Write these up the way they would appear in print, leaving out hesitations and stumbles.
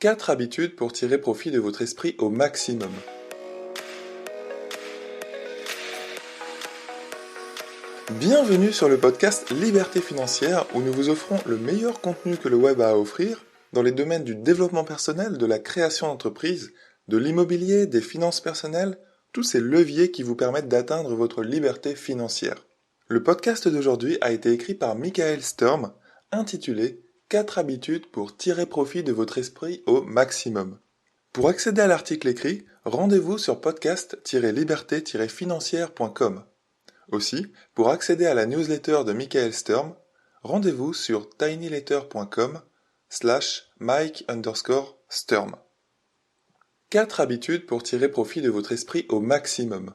4 habitudes pour tirer profit de votre esprit au maximum. Bienvenue sur le podcast Liberté financière où nous vous offrons le meilleur contenu que le web a à offrir dans les domaines du développement personnel, de la création d'entreprise, de l'immobilier, des finances personnelles, tous ces leviers qui vous permettent d'atteindre votre liberté financière. Le podcast d'aujourd'hui a été écrit par Michael Sturm, intitulé 4 habitudes pour tirer profit de votre esprit au maximum. Pour accéder à l'article écrit, rendez-vous sur podcast-liberté-financière.com. Aussi, pour accéder à la newsletter de Michael Sturm, rendez-vous sur tinyletter.com/Mike_Sturm. 4 habitudes pour tirer profit de votre esprit au maximum.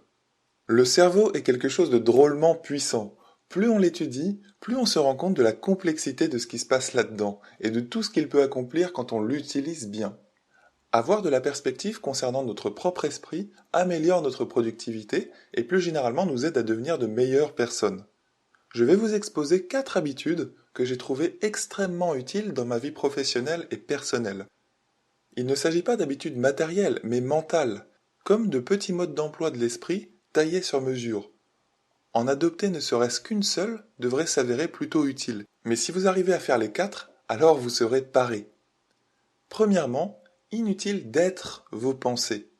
Le cerveau est quelque chose de drôlement puissant. Plus on l'étudie, plus on se rend compte de la complexité de ce qui se passe là-dedans et de tout ce qu'il peut accomplir quand on l'utilise bien. Avoir de la perspective concernant notre propre esprit améliore notre productivité et plus généralement nous aide à devenir de meilleures personnes. Je vais vous exposer 4 habitudes que j'ai trouvées extrêmement utiles dans ma vie professionnelle et personnelle. Il ne s'agit pas d'habitudes matérielles, mais mentales, comme de petits modes d'emploi de l'esprit taillés sur mesure. En adopter ne serait-ce qu'une seule devrait s'avérer plutôt utile. Mais si vous arrivez à faire les 4, alors vous serez paré. Premièrement, inutile d'être vos pensées.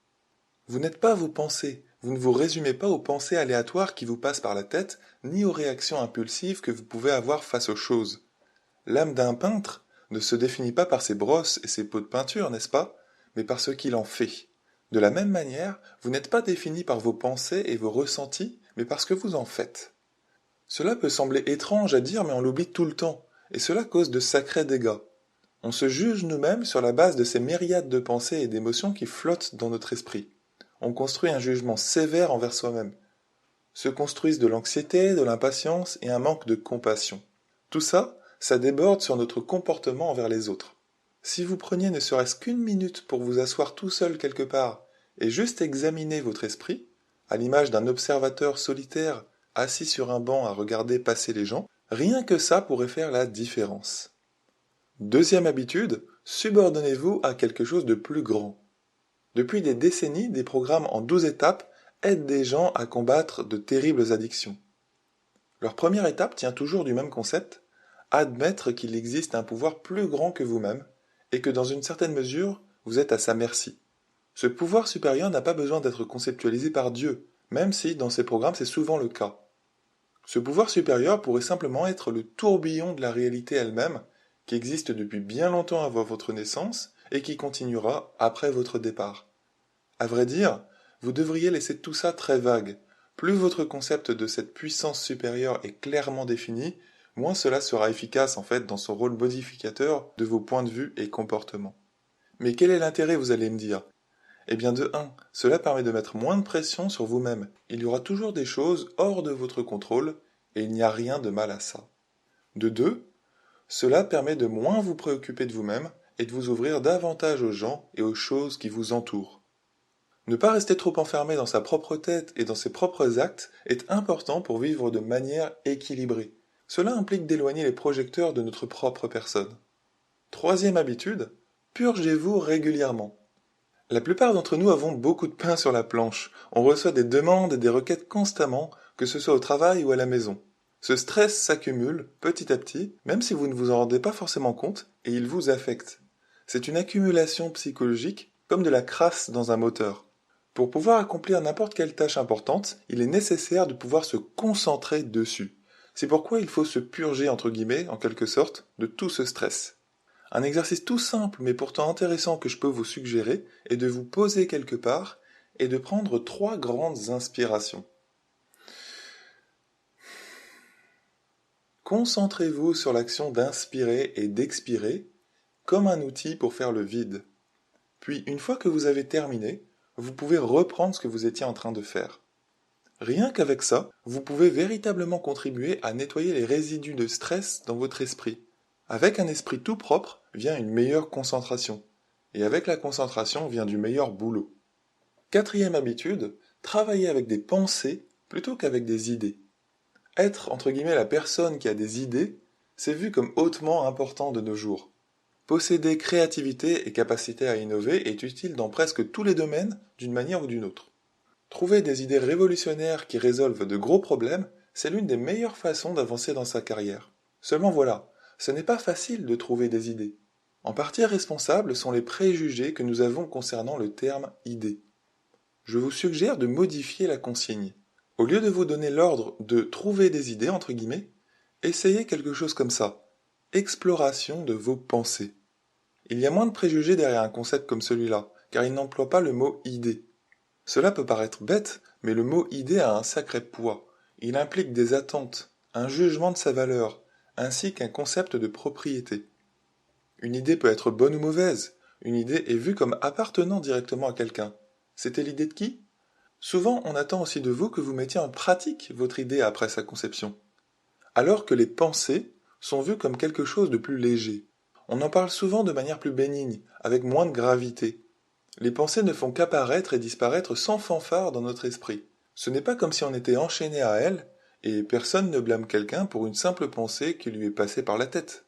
Vous n'êtes pas vos pensées, vous ne vous résumez pas aux pensées aléatoires qui vous passent par la tête, ni aux réactions impulsives que vous pouvez avoir face aux choses. L'âme d'un peintre ne se définit pas par ses brosses et ses pots de peinture, n'est-ce pas, mais par ce qu'il en fait. De la même manière, vous n'êtes pas défini par vos pensées et vos ressentis, mais par ce que vous en faites. Cela peut sembler étrange à dire, mais on l'oublie tout le temps, et cela cause de sacrés dégâts. On se juge nous-mêmes sur la base de ces myriades de pensées et d'émotions qui flottent dans notre esprit. On construit un jugement sévère envers soi-même. Se construisent de l'anxiété, de l'impatience et un manque de compassion. Tout ça, ça déborde sur notre comportement envers les autres. Si vous preniez ne serait-ce qu'une minute pour vous asseoir tout seul quelque part et juste examiner votre esprit, à l'image d'un observateur solitaire assis sur un banc à regarder passer les gens, rien que ça pourrait faire la différence. Deuxième habitude, subordonnez-vous à quelque chose de plus grand. Depuis des décennies, des programmes en 12 étapes aident des gens à combattre de terribles addictions. Leur première étape tient toujours du même concept, admettre qu'il existe un pouvoir plus grand que vous-même et que dans une certaine mesure, vous êtes à sa merci. Ce pouvoir supérieur n'a pas besoin d'être conceptualisé par Dieu, même si dans ces programmes c'est souvent le cas. Ce pouvoir supérieur pourrait simplement être le tourbillon de la réalité elle-même, qui existe depuis bien longtemps avant votre naissance et qui continuera après votre départ. À vrai dire, vous devriez laisser tout ça très vague. Plus votre concept de cette puissance supérieure est clairement défini, moins cela sera efficace en fait dans son rôle modificateur de vos points de vue et comportements. Mais quel est l'intérêt, vous allez me dire ? Eh bien de 1, cela permet de mettre moins de pression sur vous-même. Il y aura toujours des choses hors de votre contrôle et il n'y a rien de mal à ça. De 2, cela permet de moins vous préoccuper de vous-même et de vous ouvrir davantage aux gens et aux choses qui vous entourent. Ne pas rester trop enfermé dans sa propre tête et dans ses propres actes est important pour vivre de manière équilibrée. Cela implique d'éloigner les projecteurs de notre propre personne. Troisième habitude, purgez-vous régulièrement. La plupart d'entre nous avons beaucoup de pain sur la planche. On reçoit des demandes et des requêtes constamment, que ce soit au travail ou à la maison. Ce stress s'accumule petit à petit, même si vous ne vous en rendez pas forcément compte, et il vous affecte. C'est une accumulation psychologique, comme de la crasse dans un moteur. Pour pouvoir accomplir n'importe quelle tâche importante, il est nécessaire de pouvoir se concentrer dessus. C'est pourquoi il faut se purger, entre guillemets, en quelque sorte, de tout ce stress. Un exercice tout simple mais pourtant intéressant que je peux vous suggérer est de vous poser quelque part et de prendre 3 grandes inspirations. Concentrez-vous sur l'action d'inspirer et d'expirer comme un outil pour faire le vide. Puis, une fois que vous avez terminé, vous pouvez reprendre ce que vous étiez en train de faire. Rien qu'avec ça, vous pouvez véritablement contribuer à nettoyer les résidus de stress dans votre esprit. Avec un esprit tout propre vient une meilleure concentration. Et avec la concentration vient du meilleur boulot. Quatrième habitude, travailler avec des pensées plutôt qu'avec des idées. Être, entre guillemets, la personne qui a des idées, c'est vu comme hautement important de nos jours. Posséder créativité et capacité à innover est utile dans presque tous les domaines d'une manière ou d'une autre. Trouver des idées révolutionnaires qui résolvent de gros problèmes, c'est l'une des meilleures façons d'avancer dans sa carrière. Seulement voilà, ce n'est pas facile de trouver des idées. En partie responsables sont les préjugés que nous avons concernant le terme idée. Je vous suggère de modifier la consigne. Au lieu de vous donner l'ordre de trouver des idées, entre guillemets, essayez quelque chose comme ça. Exploration de vos pensées. Il y a moins de préjugés derrière un concept comme celui-là, car il n'emploie pas le mot idée. Cela peut paraître bête, mais le mot idée a un sacré poids. Il implique des attentes, un jugement de sa valeur, ainsi qu'un concept de propriété. Une idée peut être bonne ou mauvaise. Une idée est vue comme appartenant directement à quelqu'un. C'était l'idée de qui? Souvent, on attend aussi de vous que vous mettiez en pratique votre idée après sa conception. Alors que les pensées sont vues comme quelque chose de plus léger. On en parle souvent de manière plus bénigne, avec moins de gravité. Les pensées ne font qu'apparaître et disparaître sans fanfare dans notre esprit. Ce n'est pas comme si on était enchaîné à elles, et personne ne blâme quelqu'un pour une simple pensée qui lui est passée par la tête.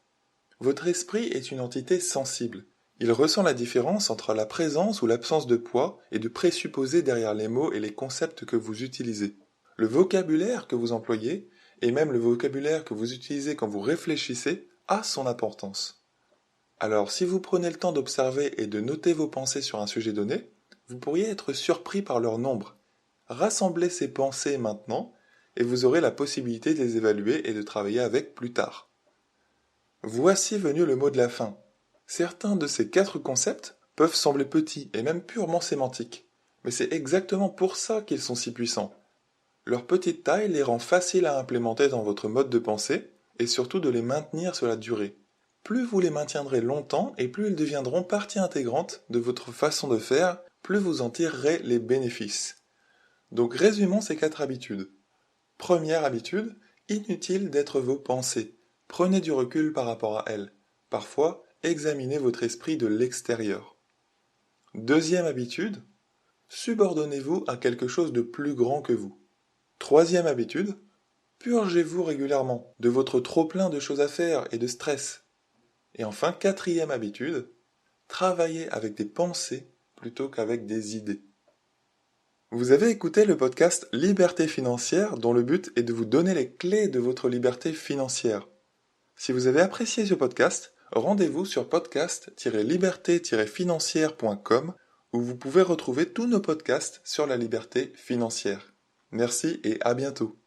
Votre esprit est une entité sensible. Il ressent la différence entre la présence ou l'absence de poids et de présupposés derrière les mots et les concepts que vous utilisez. Le vocabulaire que vous employez, et même le vocabulaire que vous utilisez quand vous réfléchissez, a son importance. Alors, si vous prenez le temps d'observer et de noter vos pensées sur un sujet donné, vous pourriez être surpris par leur nombre. Rassemblez ces pensées maintenant, et vous aurez la possibilité de les évaluer et de travailler avec plus tard. Voici venu le mot de la fin. Certains de ces 4 concepts peuvent sembler petits et même purement sémantiques, mais c'est exactement pour ça qu'ils sont si puissants. Leur petite taille les rend faciles à implémenter dans votre mode de pensée, et surtout de les maintenir sur la durée. Plus vous les maintiendrez longtemps et plus ils deviendront partie intégrante de votre façon de faire, plus vous en tirerez les bénéfices. Donc résumons ces 4 habitudes. Première habitude, inutile d'être vos pensées. Prenez du recul par rapport à elles. Parfois, examinez votre esprit de l'extérieur. Deuxième habitude, subordonnez-vous à quelque chose de plus grand que vous. Troisième habitude, purgez-vous régulièrement de votre trop-plein de choses à faire et de stress. Et enfin, quatrième habitude, travaillez avec des pensées plutôt qu'avec des idées. Vous avez écouté le podcast Liberté financière dont le but est de vous donner les clés de votre liberté financière. Si vous avez apprécié ce podcast, rendez-vous sur podcast-liberté-financière.com où vous pouvez retrouver tous nos podcasts sur la liberté financière. Merci et à bientôt.